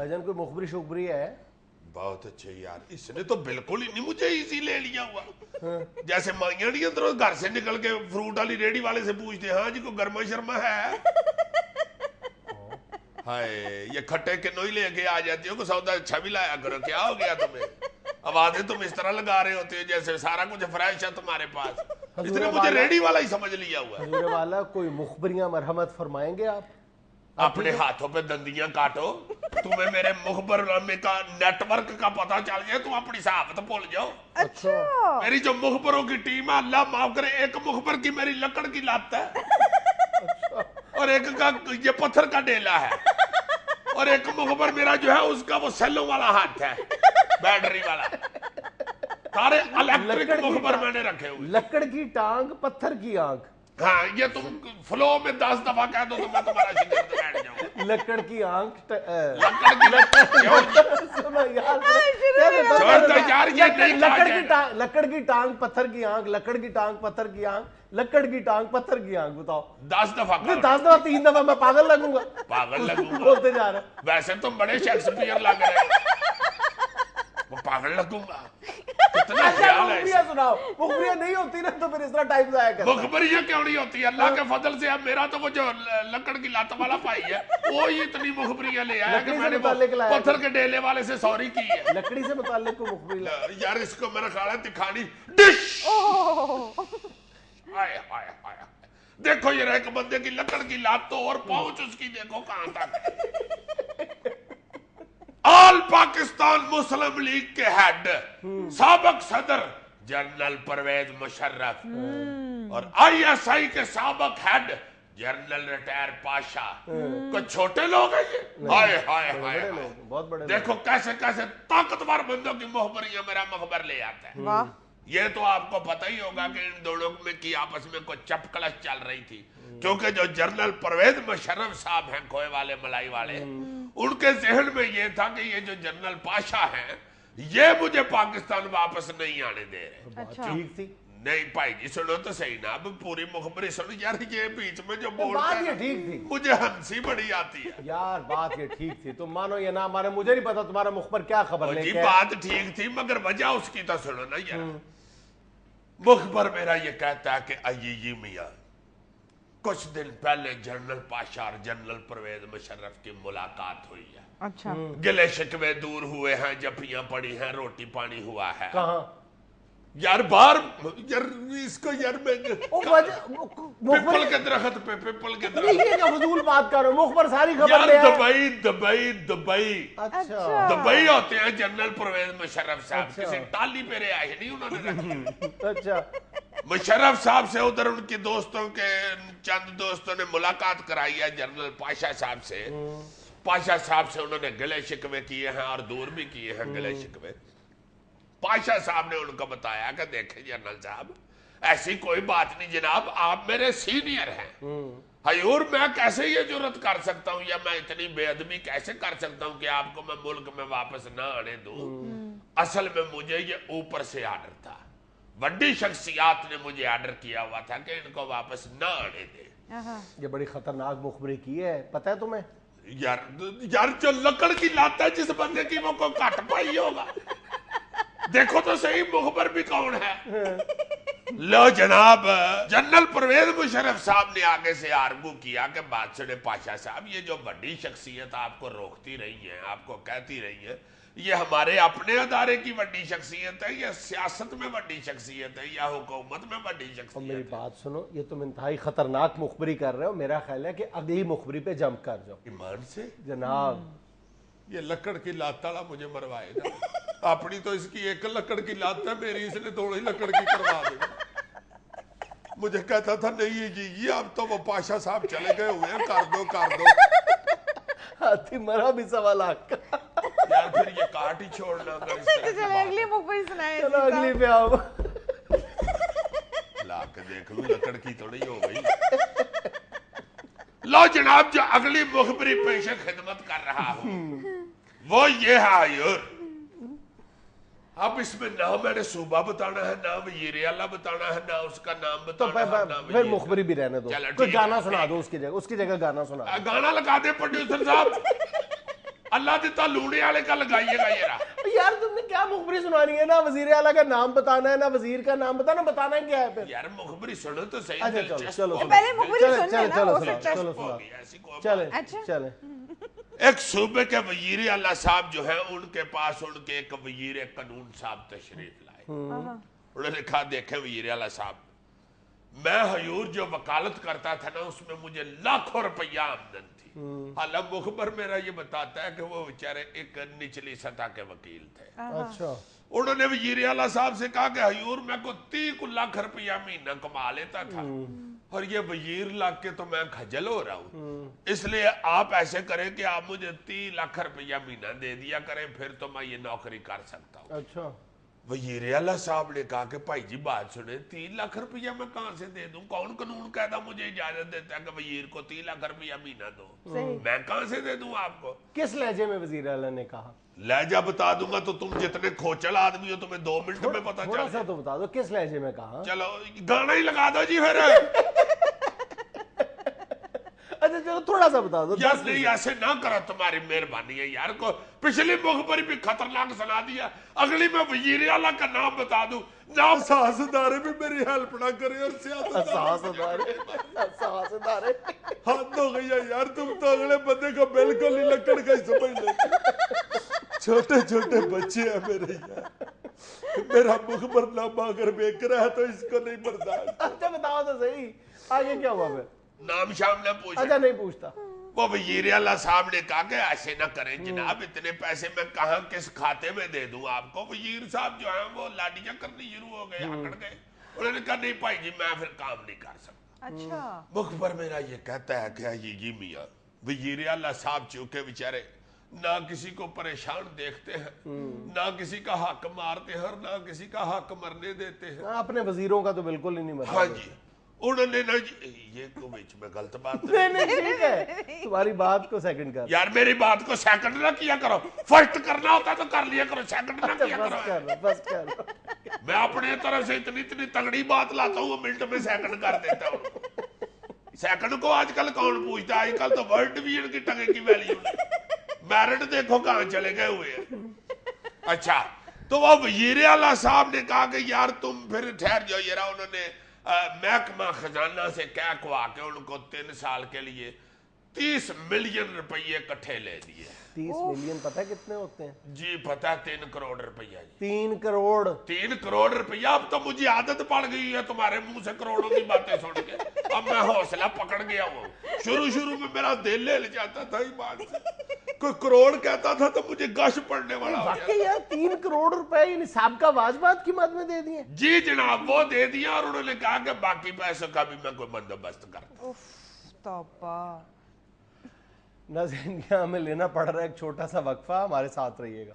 भाईजान कोई मुखबरी शुखबरी है? बहुत अच्छे यार, इसने तो बिल्कुल ही नहीं मुझे इजी ले लिया हुआ। जैसे माइयां नहीं अंदर घर से निकल के फ्रूट वाली रेडी वाले से पूछते, हाँ जी को गर्मा शर्मा है? हाय, ये खट्टे किन्नो ही लेके आ जाती हो को सौदा अच्छा भी लाया करो, क्या हो गया तुम्हें? आवाजें तुम इस तरह लगा रहे होते हो जैसे सारा कुछ फ्रेश है तुम्हारे पास। इसने मुझे रेडी वाला ही समझ लिया हुआ है। हजूर वाला कोई मुखबरियां मरहमत फरमाएंगे आप? अपने हाथों पे दंदियां काटो, तुम्हें मेरे मुखबर का नेटवर्क का पता चल जाए तुम अपनी साहबत भूल जाओ। अच्छा, मेरी जो मुखबरों की टीम है, अल्लाह माफ करे, एक मुखबर की मेरी लकड़ की लात है और एक का ये पत्थर का डेला है और एक मुखबर मेरा जो है उसका वो सेलों वाला हाथ है, बैटरी वाला। सारे इलेक्ट्रिक मुखबर मैंने रखे हुए। लकड़ की टांग पत्थर की आंख। हाँ, ये तुम फ्लो में 10 दफा कह दो तो मैं तुम्हारा शिकस्त बैठ जाऊं। लकड़ की आंख लकड़ की सुनो यार, छोड़ दो यार, ये नहीं कहा जाएगा। लकड़ की टांग पत्थर की आंख, लकड़ की टांग पत्थर की आंख, लकड़ की टांग पत्थर की आंख। बताओ 10 दफा कहो। 10 दफा 3 दफा मैं पागल लगूंगा? पागल लगूंगा बोलते जा रहे। वैसे तुम बड़े शेक्सपियर लग रहे हो। वो पागल लगूंगा, कितना ख्याल है। मुखबरियां सुनाओ। मुखबरियां नहीं होती ना तो फिर इस तरह टाइम जाया करता। मुखबरियां क्यों नहीं होती? अल्लाह के फजल से अब मेरा तो वो जो लकड़ की लात वाला भाई है वो ही इतनी मुखबरियां ले आया कि मैंने पत्थर के डेले वाले से सॉरी की है। लकड़ी से मुताल्लिक को मुखबरी यार इसको मेरा ख्याल है दिखानी डिश। आए हाय हाय, देखो ये एक बंदे की लकड़ की लात तो और पहुंच उसकी देखो कहां तक। ऑल पाकिस्तान मुस्लिम लीग के हेड साबिक सदर जनरल परवेज मुशर्रफ और आईएसआई के साबिक हेड जनरल रिटायर पाशा, कुछ छोटे लोग हैं ये? हाय हाय हाय, बहुत बड़े। देखो कैसे कैसे ताकतवर बंदों की मुखबरियां मेरा मुखबर ले आता है। वाह, ये तो आपको पता ही होगा कि इन दोनों में की आपस में कोई चपकलश चल रही थी, क्योंकि जो जनरल परवेज मुशर्रफ साहब हैं खोए वाले मलाई वाले, उनके जहन में ये था कि ये जो जनरल पाशा हैं ये मुझे पाकिस्तान वापस नहीं आने दे रहे। अच्छा, ठीक थी। नहीं भाई जी सुनो तो सही ना, अब पूरी मुखबरी सुनो यार। ये बीच में जो बोलता बात है ये ठीक थी मुझे हंसी बड़ी आती है यार, बात ये ठीक थी। तुम मानो या ना मानो, मुझे नहीं पता तुम्हारा मुखबर क्या खबर जी। लेके आया। बात ठीक थी मगर वजह उसकी तो सुनो ना यार। मुखबर मेरा ये कहता है कि अय्यी मियां, कुछ दिन पहले जनरल पाशा और जनरल परवेज मुशर्रफ की मुलाकात हुई है। अच्छा, गिले शिकवे दूर हुए हैं, जफियां पड़ी हैं, रोटी पानी हुआ है। कहाँ यार बाहर यार इसको यार मैं पिपल के दरख्त पे, पिपल के दरख्त। ये क्या फजूल बात कर रहे हो? मुखबर सारी खबर यार ले आए। दुबई दुबई दुबई अच्छा दुबई होते हैं जनरल परवेज मुशर्रफ साहब। अच्छा। किसी टाली पे रहे आए नहीं उन्होंने रखी। अच्छा, मुशर्रफ साहब से उधर उनके दोस्तों के चंद दोस्तों ने मुलाकात कराई है जनरल पाशा साहब से। पाशा साहब से उन्होंने गले शिकवे किए हैं और दूर भी किए हैं गले शिकवे। पाशा साहब ने उनको बताया कि देखें जनरल साहब, ऐसी कोई बात नहीं जनाब, आप मेरे सीनियर हैं। हजूर मैं कैसे ये जुर्रत कर सकता हूँ या मैं इतनी बेअदबी कैसे कर सकता हूँ कि आपको मैं मुल्क में वापस ना आने दूं। असल में मुझे ये ऊपर से आर्डर था, बड़ी शख्सियात ने मुझे आर्डर किया हुआ था कि इनको वापस ना आने दे। ये बड़ी खतरनाक मुखबरी की है, पता है तुम्हें? यार यार जो लकड़ की लात है जिस बंदे की वो को काट पाई होगा। देखो तो सही मुखबर भी कौन है। लो जनाब, जनरल परवेज मुशर्रफ साहब ने आगे से आर्गू किया कि बात सुने पाशा साहब, ये जो बड़ी शख्सियत आपको रोकती रही है, आपको कहती रही है, ये हमारे अपने अदारे की बड़ी शख्सियत है या सियासत में बड़ी शख्सियत है या हुकूमत में बड़ी और शख्सियत मेरी है? बात सुनो, ये तुम इंतहाई खतरनाक मुखबरी कर रहे हो। मेरा ख्याल है कि अगली मुखबरी पे जंप कर जाओ ईमान से जनाब। ये लकड़ की लात वाला मुझे मरवाएगा। अपनी तो इसकी एक लकड़ की लात है, मेरी इसने दोनों ही लकड़ की करवा दी। मुझे कहता था नहीं जी ये अब तो वो पाशा साहब चले गए हुए हैं, कर दो कर दो। हाथी मरा भी 1.25 लाख का। यार फिर ये काट ही छोड़ना अगर इस तरह की चलो बात अगली मुखबरी सुनाए। चलो अगली पे आओ। ला के देख लूं लकड़ की थोड़ी हो गई। लो जनाब, जो अगली मुखबरी पेश खिदमत कर रहा हूं वो ये है हजूर। अब इसमें ना मैंने सूबा बताना है, ना वजीर आला बताना है, ना उसका नाम तो बताना है, ना फिर मुखबरी भी रहने दो। चलो, कोई ठीक गाना है, सुना ठीक दो उसकी जगह गाना सुना दो। गाना लगा दे प्रोड्यूसर साहब। अल्लाह दिता लूने वाले का लगाइएगा ये रहा। यार तुमने क्या मुखबरी सुनानी है, ना वजीर आला का नाम बताना है ना वजीर का नाम बताना है क्या है फिर? यार मुखबरी सुनो तो सही। अच्छा चलो पहले मुखबरी सुन लेना, चलो वो फिर चलो चले अच्छा। चले। एक सूबे के वजीर आला साहब जो है उनके पास उनके एक वजीर कानून साहब तशरीफ लाए। उन्होंने कहा देखे वजीर आला साहब, मैं हजूर जो वकालत करता था ना उसमें मुझे लाखों रुपया आमदन थी। हालांकि मुखबर मेरा ये बताता है कि वो बेचारे एक निचली सतह के वकील थे। अच्छा। उन्होंने वजीर आला साहब से कहा कि हजूर मैं को 30 लाख रुपया महीना कमा लेता था और ये वजीर लाख के तो मैं खजल हो रहा हूँ, इसलिए आप ऐसे करें कि आप मुझे 30 लाख रुपया महीना दे दिया करें, फिर तो मैं ये नौकरी कर सकता हूँ। अच्छा। वजीर आला साहब ने कहा कि भाई जी बात सुने, 30 लाख रुपया मैं कहां से दे दूं? कौन कानून कहता मुझे इजाजत देता है कि वजीर को 30 लाख रुपया महीना दो? मैं कहां से दे दूं आपको? किस लहजे में वजीर आला ने कहा? लहजा बता दूंगा तो तुम जितने खोचल आदमी हो तुम्हें 2 मिनट में पता थोड़ा चल सा तो बता दो किस लहजे में कहा। चलो गाना ही लगा दो जी फिर। अच्छा चलो थोड़ा सा बता दो। यार नहीं ऐसे ना करो, तुम्हारी मेहरबानी है यार। को पिछली मुखबरी भी खतरनाक सुना दिया, अगली में वजीर आला का नाम बता दूं, नाम साहसदारे भी मेरी हेल्प ना करे और साहसदारे हाथ हो गया यार, तुम तो अगले बंदे को बिल्कुल ही लकड़ का ही समझ लेते। छोटे छोटे बच्चे हैं मेरे यार, मेरा मुखबरनामा अगर बेक रहा है तो इसको नहीं बर्दाश्त। अच्छा बताओ तो सही आगे क्या हुआ फिर? नाम शाम ना पूछा। अच्छा नहीं पूछता। वो वजीर आला साहब ने कहा कि ऐसे ना करें जनाब, इतने पैसे मैं कहां किस खाते में दे दूं आपको? वजीर साहब जो है वो लाठियां करनी शुरू हो गए, अकड़ गए। उन्होंने कहा नहीं भाई जी मैं फिर काम नहीं कर सकता। अच्छा। मुखबर मेरा ये कहता है कि जी मियाँ, वजीर आला साहब चूंकि बेचारे ना किसी को परेशान देखते हैं, ना किसी का हक मारते हैं और ना किसी का हक मरने देते हैं। अपने वजीरों का तो बिल्कुल ही नहीं मरता। हाँ जी, उन्होंने ना ये को बीच में गलत बात नहीं ठीक है, तुम्हारी बात को सेकंड कर। यार मेरी बात को सेकंड ना किया करो, फर्स्ट करना होता तो कर लिया करो, सेकंड ना किया बस कर। मैं अपने तरफ से इतनी तगड़ी बात लाता हूँ, मिनट में सेकंड कर देता हूँ। सेकंड को आजकल कौन पूछता है? आजकल तो वर्ल्ड डिवीजन की टंगे की वैल्यू नहीं। मेरिट देखो कहाँ चले गए हुए हैं। अच्छा तो वो वजीर आला साहब ने कहा कि यार तुम फिर ठहर जाओ जरा। उन्होंने महकमा खजाना से कह कवा के उनको 3 साल के लिए 30 मिलियन रुपये इकट्ठे ले दिए। 30 मिलियन पता है कितने होते हैं? जी पता है, 3 करोड़ रुपया जी। 3 करोड़ 3 करोड़ रुपया। अब तो मुझे आदत पड़ गई है तुम्हारे मुंह से करोड़ों की बातें सुन के, अब मैं हौसला पकड़ गया हूँ। शुरू में मेरा दिल हिल जाता था इस बात से, कोई करोड़ कहता था तो मुझे गश पड़ने वाला हो वाकई यार 3 करोड़ रुपए यानी साहब वाजबात की मद में दे दिए। जी जनाब वो दे दिया और उन्होंने कहा कि बाकी पैसों का भी मैं कोई बंदोबस्त करता। नाज़रीन हमें लेना पड़ रहा है एक छोटा सा वक्फा, हमारे साथ रहिएगा।